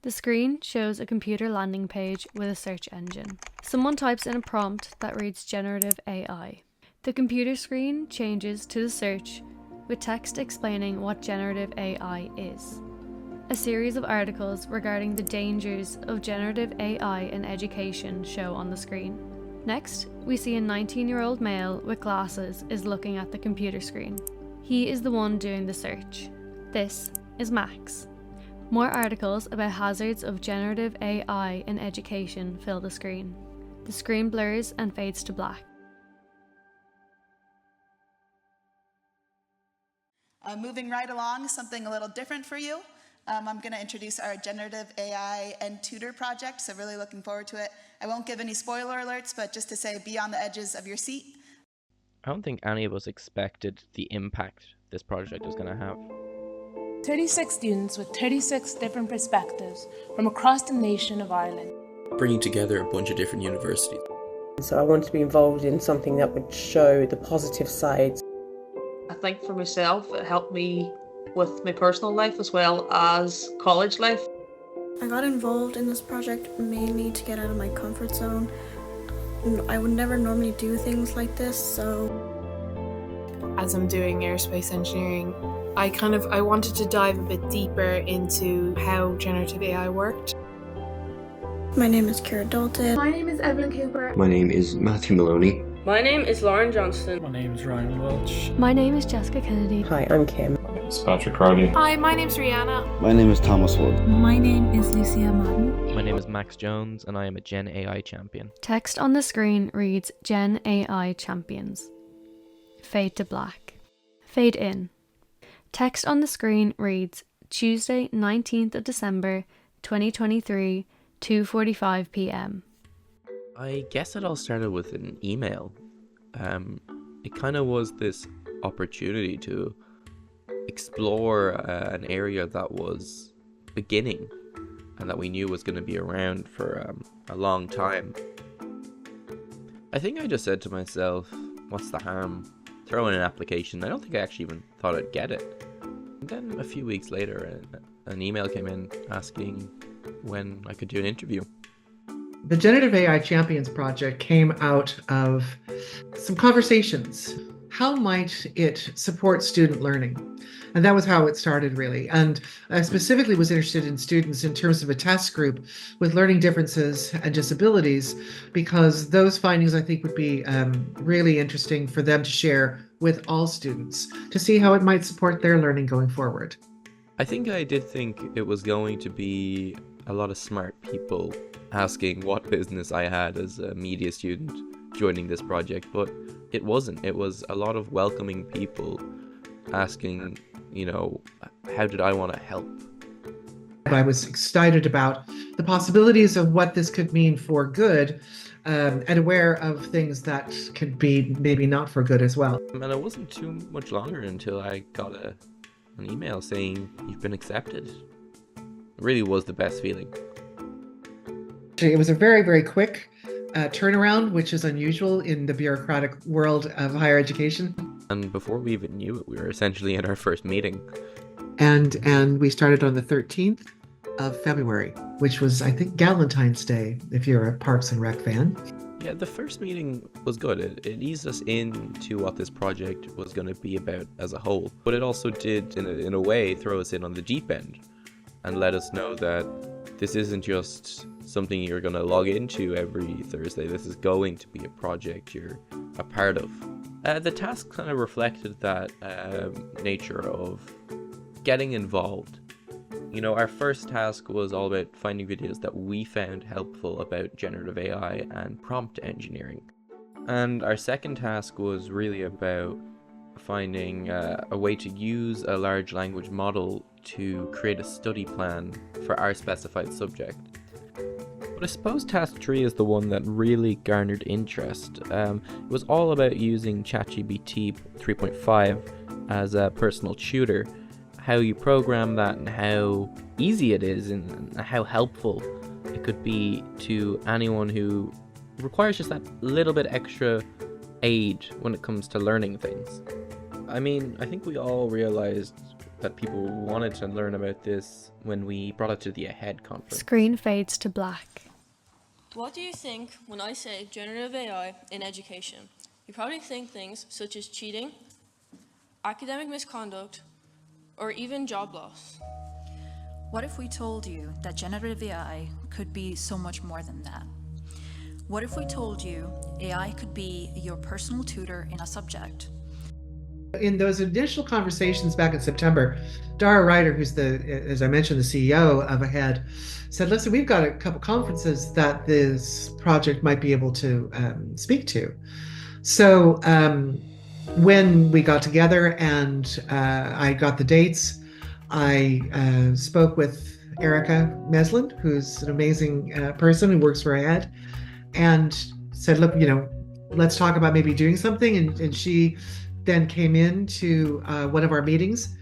The screen shows a computer landing page with a search engine. Someone types in a prompt that reads Generative AI. The computer screen changes to the search with text explaining what Generative AI is. A series of articles regarding the dangers of Generative AI in education show on the screen. Next, we see a 19-year-old male with glasses is looking at the computer screen. He is the one doing the search. This is Max. More articles about hazards of Generative AI in education fill the screen. The screen blurs and fades to black. Moving right along, something a little different for you. I'm going to introduce our Generative AI N-TUTOR project, so really looking forward to it. I won't give any spoiler alerts, but just to say be on the edges of your seat. I don't think any of us expected the impact this project was going to have. 36 students with 36 different perspectives from across the nation of Ireland. Bringing together a bunch of different universities. So I wanted to be involved in something that would show the positive sides. I think for myself it helped me with my personal life as well as college life. I got involved in this project mainly to get out of my comfort zone. I would never normally do things like this, so... As I'm doing aerospace engineering, I wanted to dive a bit deeper into how generative AI worked. My name is Ciara Dalton. My name is Evelyn Cooper. My name is Matthew Maloney. My name is Lauren Johnston. My name is Ryan Welch. My name is Jessica Kennedy. Hi, I'm Kim. My name is Patrick Crowley. Hi, my name's Rihanna. My name is Thomas Wood. My name is Lucia Madden. My name is Max Jones and I am a GenAI champion. Text on the screen reads GenAI Champions. Fade to black. Fade in. Text on the screen reads Tuesday 19th of December 2023, 2:45 p.m. I guess it all started with an email. It kind of was this opportunity to explore an area that was beginning and that we knew was going to be around for a long time. I think I just said to myself, what's the harm? Throw in an application. I don't think I actually even thought I'd get it. And then a few weeks later, an email came in asking when I could do an interview. The Generative AI Champions project came out of some conversations. How might it support student learning? And that was how it started, really. And I specifically was interested in students in terms of a task group with learning differences and disabilities, because those findings I think would be really interesting for them to share with all students to see how it might support their learning going forward. I think I did think it was going to be a lot of smart people asking what business I had as a media student joining this project, but it wasn't. It was a lot of welcoming people asking, how did I want to help? I was excited about the possibilities of what this could mean for good, and aware of things that could be maybe not for good as well. And it wasn't too much longer until I got an email saying you've been accepted. It really was the best feeling. It was a very, very quick turnaround, which is unusual in the bureaucratic world of higher education. And before we even knew it, we were essentially at our first meeting. And we started on the 13th of February, which was, I think, Galentine's Day, if you're a Parks and Rec fan. Yeah, the first meeting was good. It eased us into what this project was going to be about as a whole. But it also did, in a way, throw us in on the deep end and let us know that this isn't just something you're going to log into every Thursday. This is going to be a project you're a part of. The task kind of reflected that nature of getting involved. Our first task was all about finding videos that we found helpful about generative AI and prompt engineering. And our second task was really about finding a way to use a large language model to create a study plan for our specified subject. But I suppose task 3 is the one that really garnered interest. It was all about using ChatGPT 3.5 as a personal tutor, how you program that and how easy it is and how helpful it could be to anyone who requires just that little bit extra aid when it comes to learning things. I mean, I think we all realized that people wanted to learn about this when we brought it to the AHEAD conference. Screen fades to black. What do you think when I say generative AI in education? You probably think things such as cheating, academic misconduct, or even job loss. What if we told you that generative AI could be so much more than that? What if we told you AI could be your personal tutor in a subject? In those initial conversations back in September, Dara Ryder, who's as I mentioned, the CEO of AHEAD, said, listen, we've got a couple conferences that this project might be able to speak to. So when we got together and I got the dates, I spoke with Erica Meslin, who's an amazing person who works for AHEAD, and said, look, let's talk about maybe doing something. And she then came in to one of our meetings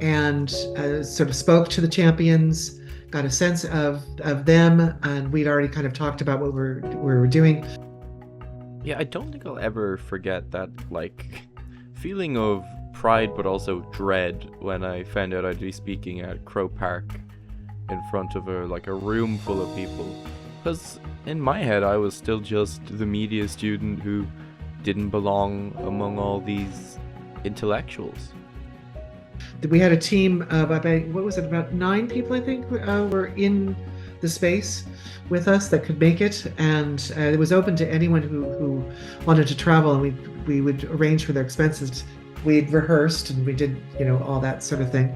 and sort of spoke to the champions, got a sense of them, and we'd already kind of talked about what we were doing. Yeah, I don't think I'll ever forget that, feeling of pride but also dread when I found out I'd be speaking at Crow Park in front of a room full of people. Because in my head, I was still just the media student who didn't belong among all these intellectuals. We had a team of about 9 people, I think, were in the space with us that could make it, and it was open to anyone who wanted to travel, and we would arrange for their expenses. We'd rehearsed and we did all that sort of thing,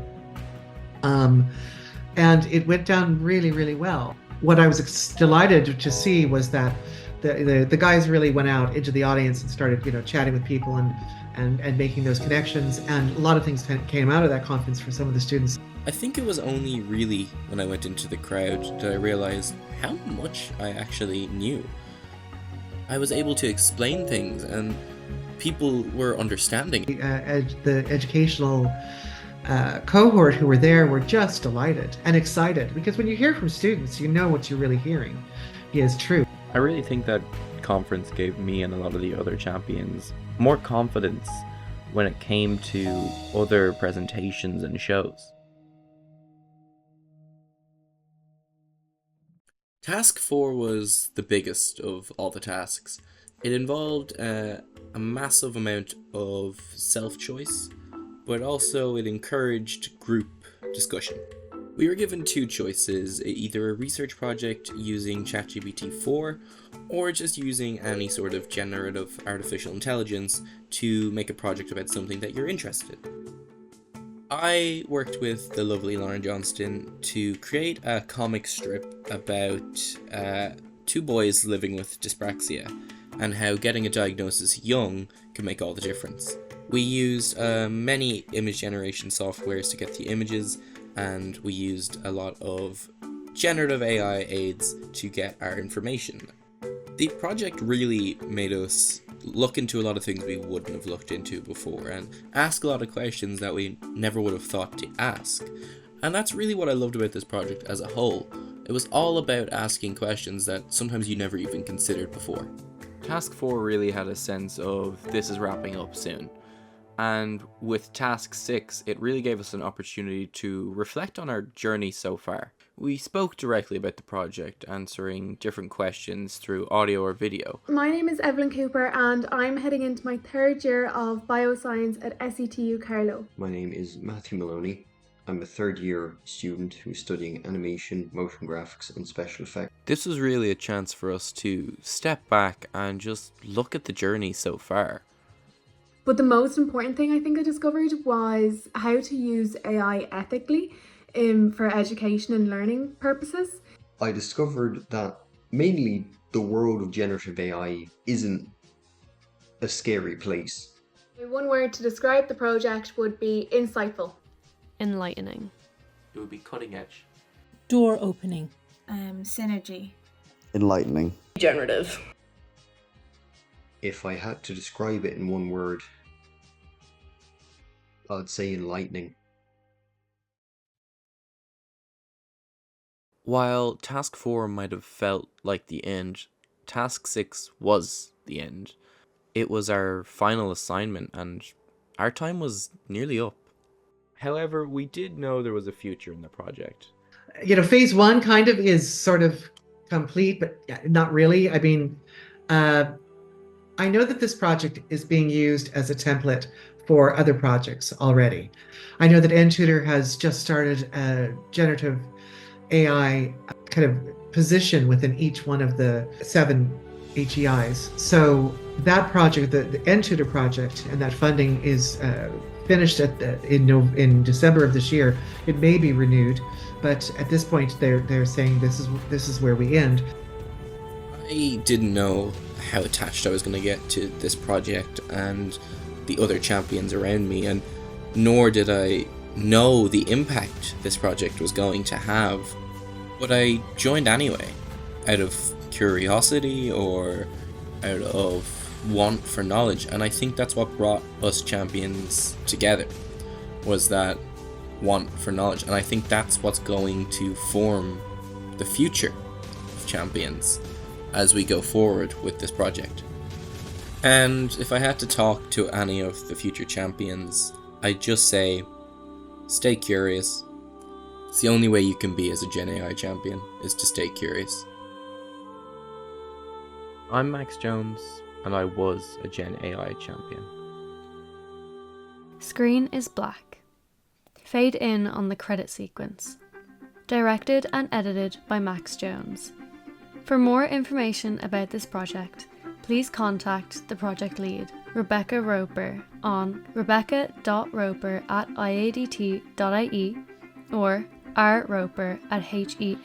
and it went down really, really well. What I was delighted to see was that the guys really went out into the audience and started chatting with people and making those connections, and a lot of things came out of that conference for some of the students. I think it was only really when I went into the crowd that I realized how much I actually knew. I was able to explain things and people were understanding. The educational cohort who were there were just delighted and excited, because when you hear from students, you know what you're really hearing is true. I really think that conference gave me and a lot of the other champions more confidence when it came to other presentations and shows. Task 4 was the biggest of all the tasks. It involved a massive amount of self-choice, but also it encouraged group discussion. We were given 2 choices, either a research project using ChatGPT-4 or just using any sort of generative artificial intelligence to make a project about something that you're interested in. I worked with the lovely Lauren Johnston to create a comic strip about 2 boys living with dyspraxia and how getting a diagnosis young can make all the difference. We used many image generation softwares to get the images, and we used a lot of generative AI aids to get our information. The project really made us look into a lot of things we wouldn't have looked into before and ask a lot of questions that we never would have thought to ask. And that's really what I loved about this project as a whole. It was all about asking questions that sometimes you never even considered before. Task 4 really had a sense of this is wrapping up soon. And with Task 6, it really gave us an opportunity to reflect on our journey so far. We spoke directly about the project, answering different questions through audio or video. My name is Evelyn Cooper and I'm heading into my 3rd year of bioscience at SETU Carlow. My name is Matthew Maloney. I'm a 3rd year student who's studying animation, motion graphics and special effects. This was really a chance for us to step back and just look at the journey so far. But the most important thing I think I discovered was how to use AI ethically for education and learning purposes. I discovered that mainly the world of generative AI isn't a scary place. One word to describe the project would be insightful. Enlightening. It would be cutting edge. Door opening. Synergy. Enlightening. Generative. If I had to describe it in one word, I'd say enlightening. While Task 4 might have felt like the end, Task 6 was the end. It was our final assignment and our time was nearly up. However, we did know there was a future in the project. Phase one kind of is sort of complete, but not really. I mean, I know that this project is being used as a template for other projects already. I know that N-TUTOR has just started a generative AI kind of position within each one of the 7 HEIs. So that project, the N-TUTOR project, and that funding is finished in December of this year. It may be renewed, but at this point they're saying this is where we end. I didn't know how attached I was going to get to this project and the other champions around me, and nor did I know the impact this project was going to have, but I joined anyway, out of curiosity or out of want for knowledge. And I think that's what brought us champions together, was that want for knowledge, and I think that's what's going to form the future of champions as we go forward with this project. And if I had to talk to any of the future champions, I'd just say, stay curious. It's the only way you can be as a GenAI champion, is to stay curious. I'm Max Jones, and I was a GenAI champion. Screen is black. Fade in on the credit sequence. Directed and edited by Max Jones. For more information about this project, please contact the project lead, Rebecca Roper, on rebecca.roper@iadt.ie or rroper@hea.ie.